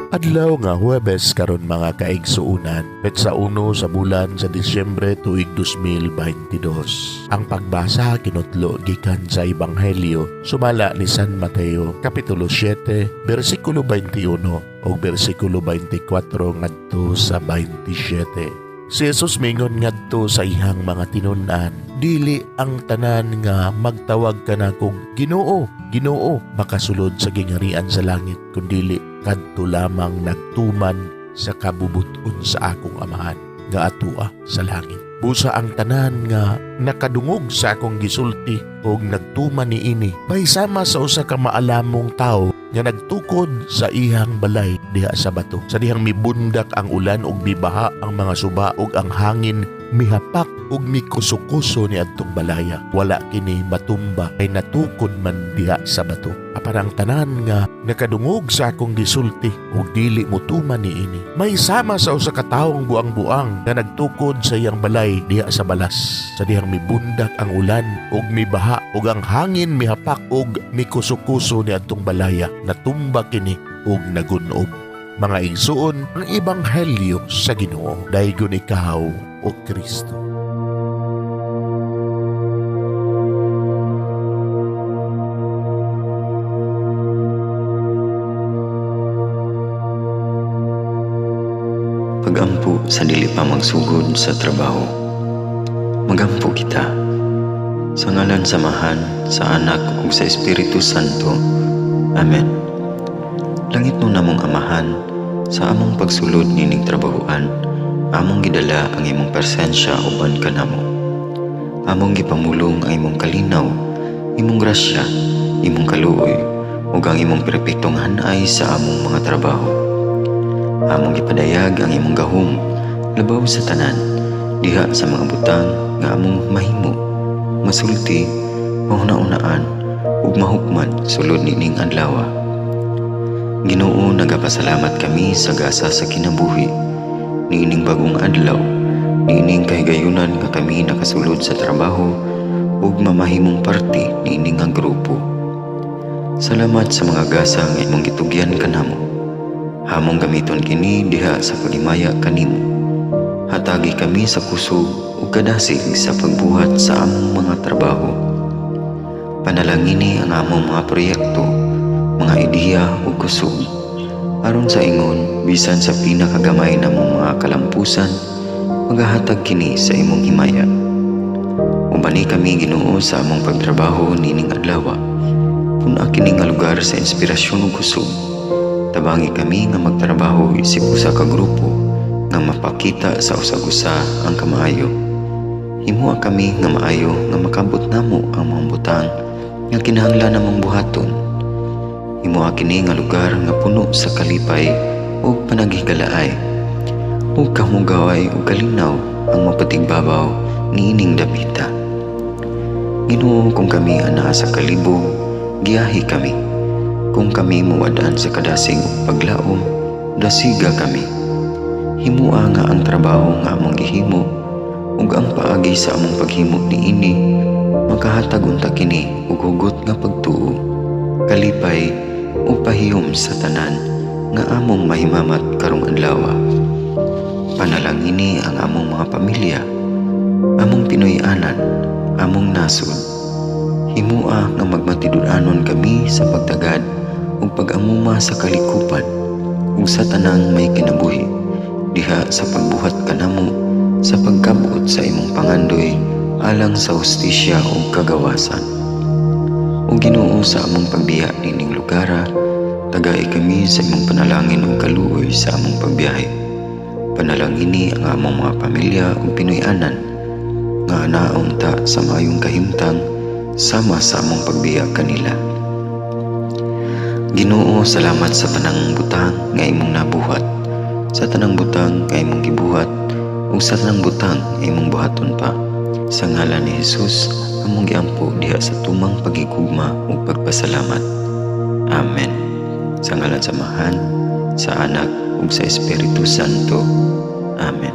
Adlaw nga Huwebes karon mga kaigsuunan, petsa 1 sa bulan sa Disyembre tuig 2022. Ang pagbasa kinutlo gikan sa Ebanghelyo sumala ni San Mateo kapitulo 7 bersikulo 21 o bersikulo 24 ngadto sa 27. Si Jesus mingon ngadto sa ihang mga tinun-an, dili ang tanan nga magtawag kana kog Ginoo, Ginoo, makasulod sa gingharian sa langit, kundili kadto lamang nagtuman sa kabubuton sa akong amahan nga atua sa langit. Busa ang tanan nga nakadungog sa akong gisulti og nagtuman niini, may sama sa usa ka maalamong tawo nga nagtukod sa ihang balay diha sa bato. Sa dihang mibundak ang ulan ug mibaha ang mga suba ug ang hangin mihapak ug mikusukuso ni adtong balaya. Wala kini matumba kay natukod man diha sa bato. Aparang tanan nga nakadungog sa akong gisulti ug dili motuman niini, may sama sa usa ka tawong buang-buang nga nagtukod sa iyang balay diha sa balas. Sa dihang mibundak ang ulan ug mibaha ug ang hangin mihapak ug mikusukuso ni adtong balaya, natumba kini ug nagunob. Mga igsuon, ang Ebanghelyo sa Ginoo. Daygon ikaw o Kristo. Pagampo sa dili pa magsugod sa trabaho. Magampo kita sa ngalan samahan sa Anak ug sa Espiritu Santo. Amen. Langit no namong Amahan, sa among pagsulod nining trabahoan, among gidala ang imong presensya uban kanamo. Among gipamulong ang imong kalinaw, imong grasya, imong kaluoy, ug ang imong perpektong hanay sa among mga trabaho. Among gipadayag ang imong gahom labaw sa tanan diha sa mga butang nga among mahimo, masulti, mahuna-unaan ug mahukman sulod nining adlaw. Ginoo, nagapasalamat kami sa gasa sa kinabuhi niining bagong adlaw, niining kahigayunan nga kami nakasulod sa trabaho ug mamahimong parte niining nga grupo. Salamat sa mga gasa nga imong gitugyan kanamo. Hamong gamiton kini diha sa pagimaya kanimo. Hatagi kami sa kusog ug kadasig sa pagbuhat sa among mga trabaho. Panalangini ang among mga proyekto, mga ideya ug kusog, aron sa ingon bisan sa pinakagamay namong mga kalampusan, magahatag kini sa imong himaya. Ubani kami Ginoo sa among pagtrabaho nining adlaw. Puna kini nga lugar sa inspirasyon ug kusog. Tabangi kami nga magtrabaho isip usa ka grupo nga mapakita sa usag-usa ang kamaayo. Himuha kami nga maayo nga makabot namo ang mga butang nga kinahanglan namong buhaton. Himuha kini nga lugar nga puno sa kalipay ug panaghigalaay, ug kamugaway ug kalinaw ang mapatigbabaw niining dapita. Ginoo, kung kami anaa sa kalibog, giyahi kami. Kung kami muwadaan sa kadasig ug paglaom, dasiga kami. Himuha nga ang trabaho nga among gihimo ug ang paagi sa among paghimo niini makahatag unta kini ug hugot nga pagtuo, kalipay ug pahiyom sa tanan nga among mahimamat karong adlaw. Panalangini ang among mga pamilya, among Pinoy-anan, among nasod. Himuha nga magmatidud-anon kami sa pagtagad ug pag-amuma sa kalikupan ug sa tanang may kinabuhi diha sa pagbuhat kanamo sa pagkabot sa imong pangandoy alang sa hustisya ug kagawasan. O Ginoo, sa among pagbiya nining lugara, tagay kami sa imong panalangin ug kaluoy sa among pagbiyahe. Panalangini ang among mga pamilya ug Pinoy-anan nga anaon ta sa maayong kahimtang sama sa among pagbiya kanila. Ginoo, salamat sa tanang butang nga imong nabuhat, sa tanang butang nga imong gibuhat ug sa tanang butang nga imong buhaton pa. Sa ngalan ni Jesus, among giampo diha sa tumang pagigugma ug pagpasalamat. Amen. Sa ngalan samahan sa Anak ug sa Espiritu Santo. Amen.